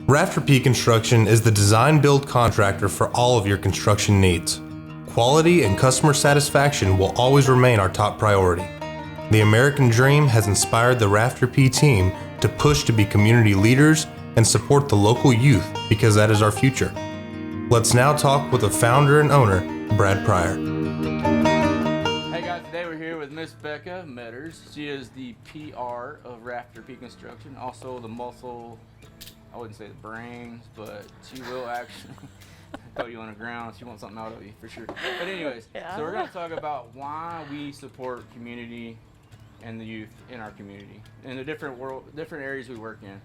Rafter P Construction is the design-build contractor for all of your construction needs. Quality and customer satisfaction will always remain our top priority. The American dream has inspired the Rafter P team to push to be community leaders and support the local youth because that is our future. Let's now talk with the founder and owner, Brad Pryor. Hey guys, today we're here with Miss Becca Metters. She is the PR of Rafter P Construction, also the muscle, I wouldn't say the brains, but she will actually throw you on the ground. She wants something out of you for sure. But anyways, So we're going to talk about why we support community and the youth in our community in the different areas we work in.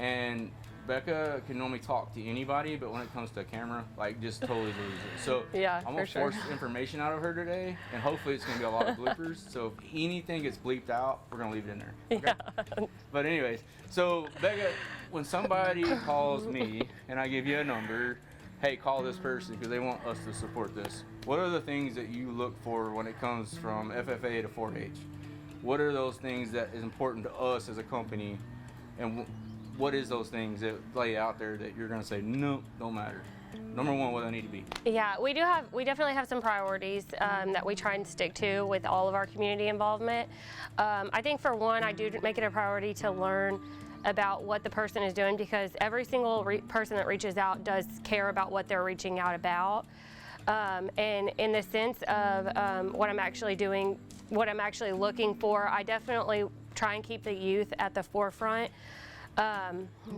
And Becca can normally talk to anybody, but when it comes to a camera, like, just totally loses it. So yeah, I'm gonna force information out of her today, and hopefully it's gonna be a lot of bloopers. So if anything gets bleeped out, we're gonna leave it in there. Okay? Yeah. But anyways, so Becca, when somebody calls me and I give you a number, hey, call this person because they want us to support this. What are the things that you look for when it comes from FFA to 4-H? What are those things that is important to us as a company, and what is those things that lay out there that you're going to say, no, don't matter? Number one, what I need to be. Yeah, we definitely have some priorities that we try and stick to with all of our community involvement. I think for one, I do make it a priority to learn about what the person is doing, because every single person that reaches out does care about what they're reaching out about. And in the sense of what I'm actually doing, what I'm actually looking for, I definitely try and keep the youth at the forefront.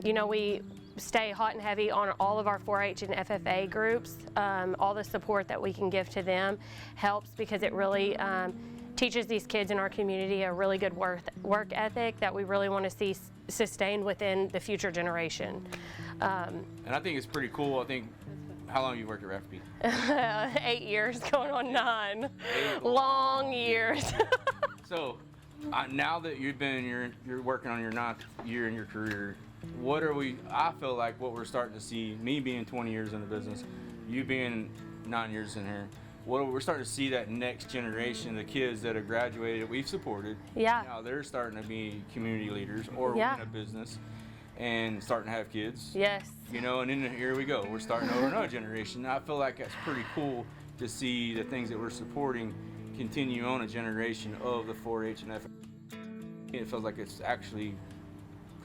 You know, we stay hot and heavy on all of our 4-H and FFA groups. All the support that we can give to them helps, because it really teaches these kids in our community a really good work ethic that we really want to see sustained within the future generation. And I think it's pretty cool. I think, how long have you worked at Rafter P? 8 years, going on 9. Long years. So, now that you're working on your 9th year in your career, I feel like what we're starting to see, me being 20 years in the business, you being 9 years in here, we're starting to see that next generation, the kids that have graduated, we've supported. Yeah. Now they're starting to be community leaders or in a business and starting to have kids. Yes. You know, and then here we go. We're starting over another generation. I feel like that's pretty cool to see the things that we're supporting continue on a generation of the 4-H and FFA. It feels like it's actually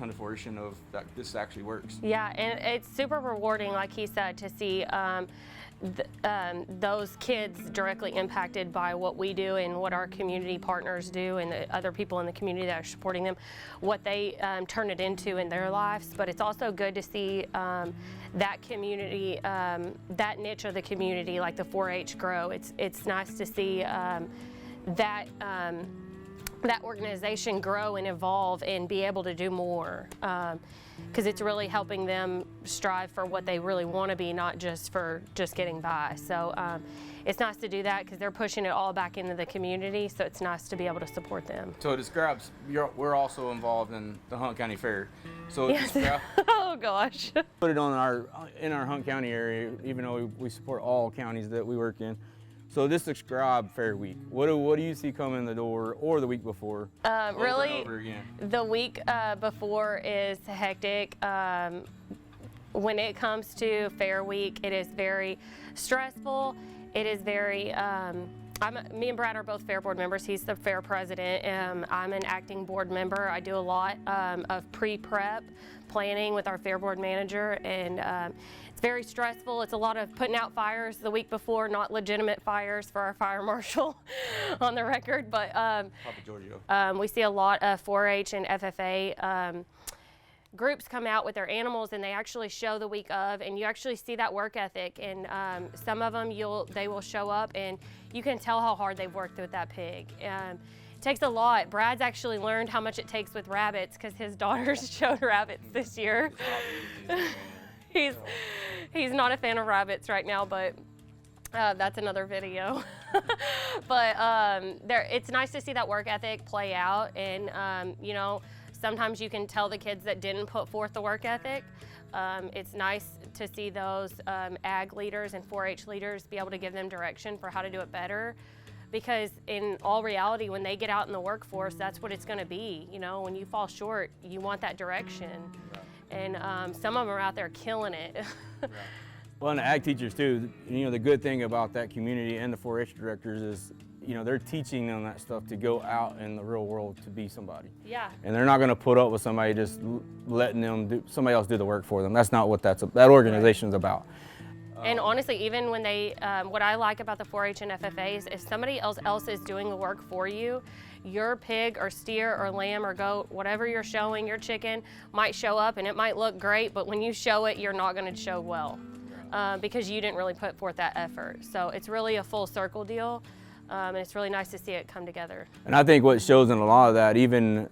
kind of fruition of that this actually works. Yeah, and it's super rewarding, like he said, to see those kids directly impacted by what we do and what our community partners do and the other people in the community that are supporting them, what they turn it into in their lives. But it's also good to see that community, that niche of the community, like the 4-H, grow. It's nice to see that organization grow and evolve and be able to do more, because it's really helping them strive for what they really want to be, not just for just getting by. So it's nice to do that because they're pushing it all back into the community, so it's nice to be able to support them. So it describes, we're also involved in the Hunt County Fair. So yes. Oh gosh. Put it on in our Hunt County area, even though we support all counties that we work in. So this describe Fair Week. What do you see coming in the door, or the week before? Really, over again? The week before is hectic. When it comes to Fair Week, it is very stressful. It is very. Me and Brad are both fair board members. He's the fair president. I'm an acting board member. I do a lot of pre-prep planning with our fair board manager, and it's very stressful. It's a lot of putting out fires the week before, not legitimate fires for our fire marshal on the record, but Papa Giorgio. We see a lot of 4-H and FFA groups come out with their animals, and they actually show the week of, and you actually see that work ethic. And some of them they will show up, and you can tell how hard they've worked with that pig. It takes a lot. Brad's actually learned how much it takes with rabbits because his daughters showed rabbits this year. He's not a fan of rabbits right now, but that's another video. But it's nice to see that work ethic play out, and you know, sometimes you can tell the kids that didn't put forth the work ethic. It's nice to see those ag leaders and 4-H leaders be able to give them direction for how to do it better. Because in all reality, when they get out in the workforce, that's what it's going to be. You know, when you fall short, you want that direction. and some of them are out there killing it. Well, and the ag teachers too, you know, the good thing about that community and the 4-H directors is, you know, they're teaching them that stuff to go out in the real world to be somebody. Yeah. And they're not going to put up with somebody just letting them somebody else do the work for them. That's not what that organization's about. And honestly, even when they, what I like about the 4-H and FFA is if somebody else is doing the work for you, your pig or steer or lamb or goat, whatever you're showing, your chicken might show up and it might look great, but when you show it, you're not going to show well because you didn't really put forth that effort. So it's really a full circle deal, and it's really nice to see it come together. And I think what shows in a lot of that, even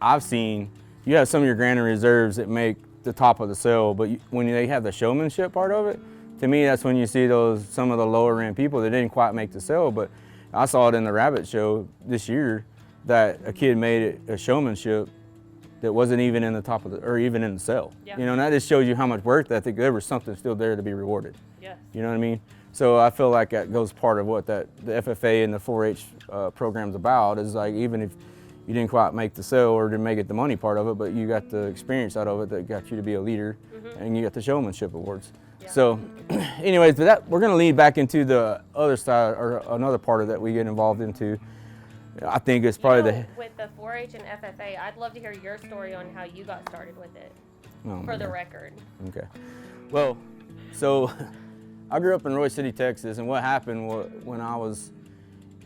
I've seen, you have some of your Grand Reserves that make the top of the sale, but when they have the showmanship part of it, to me, that's when you see some of the lower end people that didn't quite make the sale. But I saw it in the rabbit show this year that a kid made it a showmanship that wasn't even in the top of or even in the sale. Yeah. You know, and that just shows you how much work ethic there was something still there to be rewarded. Yes. You know what I mean? So I feel like that goes part of what the FFA and the 4-H program's about is like even if you didn't quite make the sale or didn't make it the money part of it, but you got the experience out of it that got you to be a leader and you got the showmanship awards. Yeah. So anyways, but we're gonna lead back into the other side or another part of that we get involved into. I think it's probably with the 4-H and FFA, I'd love to hear your story on how you got started with it, for the record. Okay. Well, so I grew up in Roy City, Texas, and what happened when I was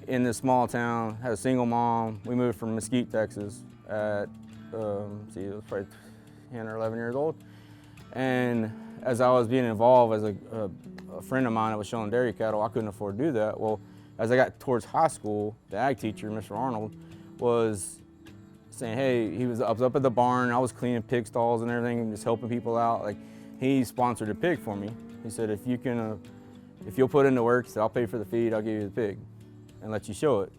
in this small town, had a single mom. We moved from Mesquite, Texas at, it was probably 10 or 11 years old. And as I was being involved as a friend of mine that was showing dairy cattle, I couldn't afford to do that. Well, as I got towards high school, the ag teacher, Mr. Arnold, was saying, hey, I was up at the barn, I was cleaning pig stalls and everything, just helping people out. Like, he sponsored a pig for me. He said, if you'll put in the work, he said, I'll pay for the feed, I'll give you the pig and let you show it.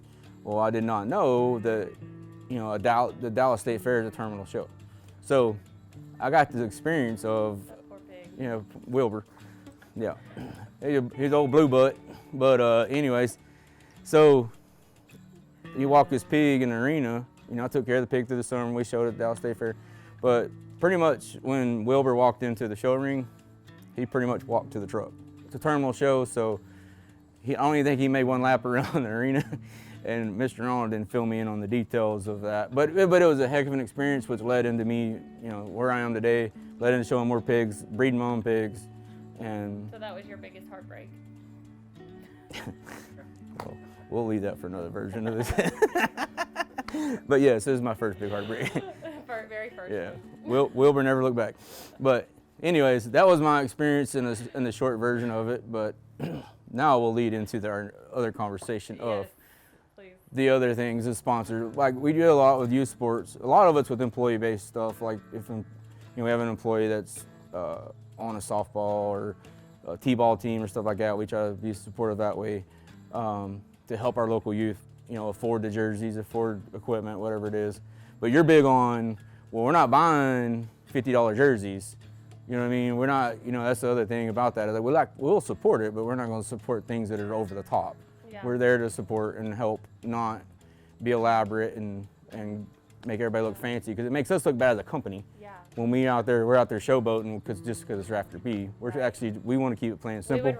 Well, I did not know that, you know, the Dallas State Fair is a terminal show. So I got the experience of, you know, Wilbur. Yeah, he's an old blue butt. But anyways, so you walk this pig in the arena. You know, I took care of the pig through the summer. We showed it at Dallas State Fair. But pretty much when Wilbur walked into the show ring, he pretty much walked to the truck. It's a terminal show, so I don't even think he made one lap around the arena. And Mr. Arnold didn't fill me in on the details of that. But it was a heck of an experience, which led into me, you know, where I am today, led into showing more pigs, breeding my own pigs. And so that was your biggest heartbreak? Well, we'll leave that for another version of this. But yes, this is my first big heartbreak. Very first. Yeah, Wilbur never looked back. But anyways, that was my experience in the short version of it. But now we'll lead into our other conversation of the other things as sponsors. Like we do a lot with youth sports. A lot of it's with employee-based stuff. Like if we have an employee that's on a softball or a t-ball team or stuff like that, we try to be supportive that way to help our local youth, you know, afford the jerseys, afford equipment, whatever it is. But you're big on, well, we're not buying $50 jerseys. You know what I mean? We're not, you know, that's the other thing about that. Is that we'll support it, but we're not going to support things that are over the top. Yeah. We're there to support and help, not be elaborate and make everybody look fancy, because it makes us look bad as a company. Yeah. When we're out there showboating just because it's Rafter P. We want to keep it plain and simple. We would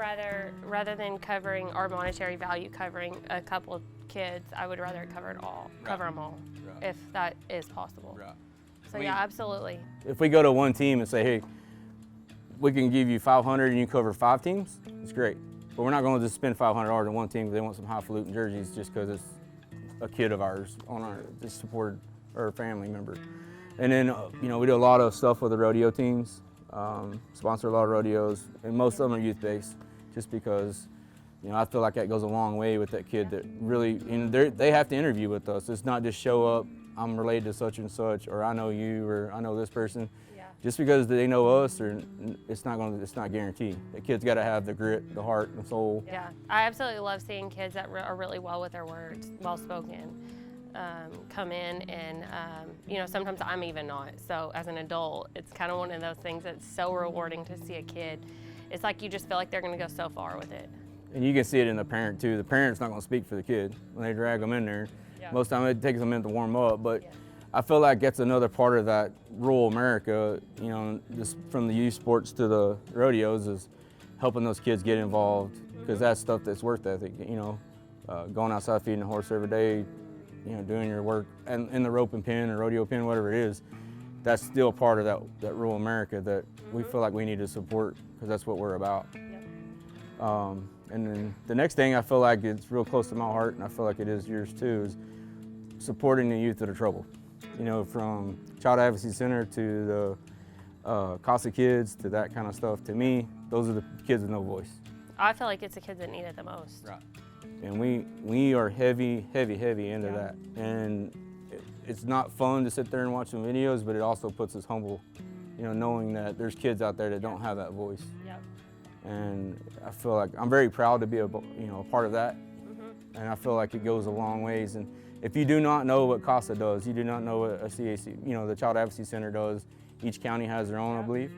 rather than covering our monetary value, covering a couple of kids, I would rather cover it all, cover them all, if that is possible. Right. So yeah, absolutely. If we go to one team and say, hey, we can give you $500 and you cover 5 teams, it's great. But we're not going to just spend $500 on one team because they want some highfalutin jerseys just because it's a kid of ours just supported our family member. And then, you know, we do a lot of stuff with the rodeo teams, sponsor a lot of rodeos, and most of them are youth-based, just because, you know, I feel like that goes a long way with that kid that really, and they have to interview with us. It's not just show up, I'm related to such and such, or I know you, or I know this person. Yeah. Just because they know us, or it's not guaranteed. The kid's got to have the grit, the heart, the soul. Yeah, I absolutely love seeing kids that are really well with their words, well-spoken. Come in and, you know, sometimes I'm even not. So as an adult, it's kind of one of those things that's so rewarding to see a kid. It's like you just feel like they're going to go so far with it. And you can see it in the parent too. The parent's not going to speak for the kid when they drag them in there. Yeah. Most of the time it takes them a minute to warm up, but I feel like that's another part of that rural America, you know, just from the youth sports to the rodeos, is helping those kids get involved, because that's stuff that's work ethic, you know, going outside feeding a horse every day, you know, doing your work and in the roping pen or rodeo pen, whatever it is. That's still part of that rural America that we feel like we need to support, because that's what we're about. Yep. And then the next thing I feel like it's real close to my heart, and I feel like it is yours too, is supporting the youth that are troubled. You know, from Child Advocacy Center to the CASA kids to that kind of stuff. To me, those are the kids with no voice. I feel like it's the kids that need it the most. Right. And we are heavy into that. And it's not fun to sit there and watch some videos, but it also puts us humble, you know, knowing that there's kids out there that don't have that voice. Yep. And I feel like I'm very proud to be a part of that. And I feel like it goes a long ways. And if you do not know what CASA does, you do not know what a CAC, you know, the Child Advocacy Center does. Each county has their own, I believe.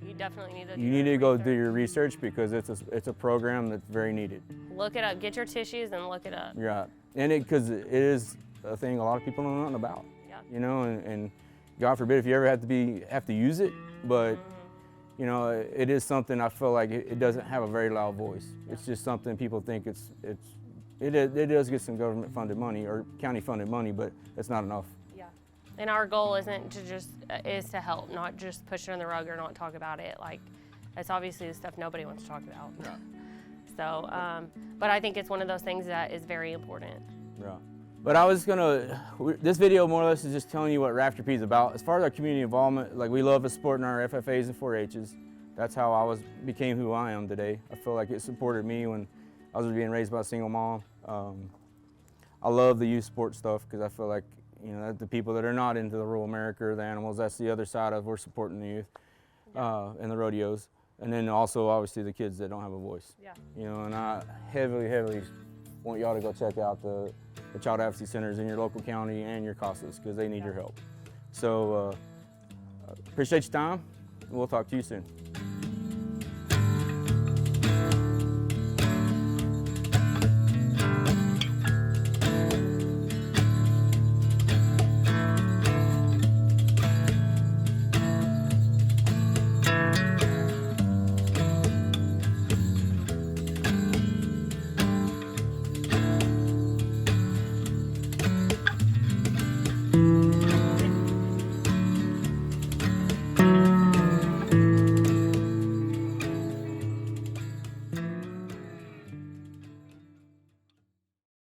You definitely need to. You need to go do your research, because it's a program that's very needed. Look it up. Get your tissues and look it up. Yeah, and because it is a thing a lot of people don't know nothing about. Yeah. You know, and God forbid if you ever have to use it, but you know, it is something I feel like it doesn't have a very loud voice. It's just something people think it does get some government funded money or county funded money, but it's not enough. Yeah. And our goal isn't to is to help, not just push it on the rug or not talk about it. Like, that's obviously the stuff nobody wants to talk about. Yeah. So, but I think it's one of those things that is very important. Yeah. But I was this video more or less is just telling you what Rafter P is about. As far as our community involvement, like, we love supporting our FFAs and 4-H's. That's how I became who I am today. I feel like it supported me when I was being raised by a single mom. I love the youth sports stuff, because I feel like, you know, the people that are not into the rural America or the animals, that's the other side of we're supporting the youth and the rodeos. And then also, obviously, the kids that don't have a voice. Yeah. You know, and I heavily want y'all to go check out the Child Advocacy Centers in your local county and your CASAs, because they need your help. So appreciate your time. We'll talk to you soon.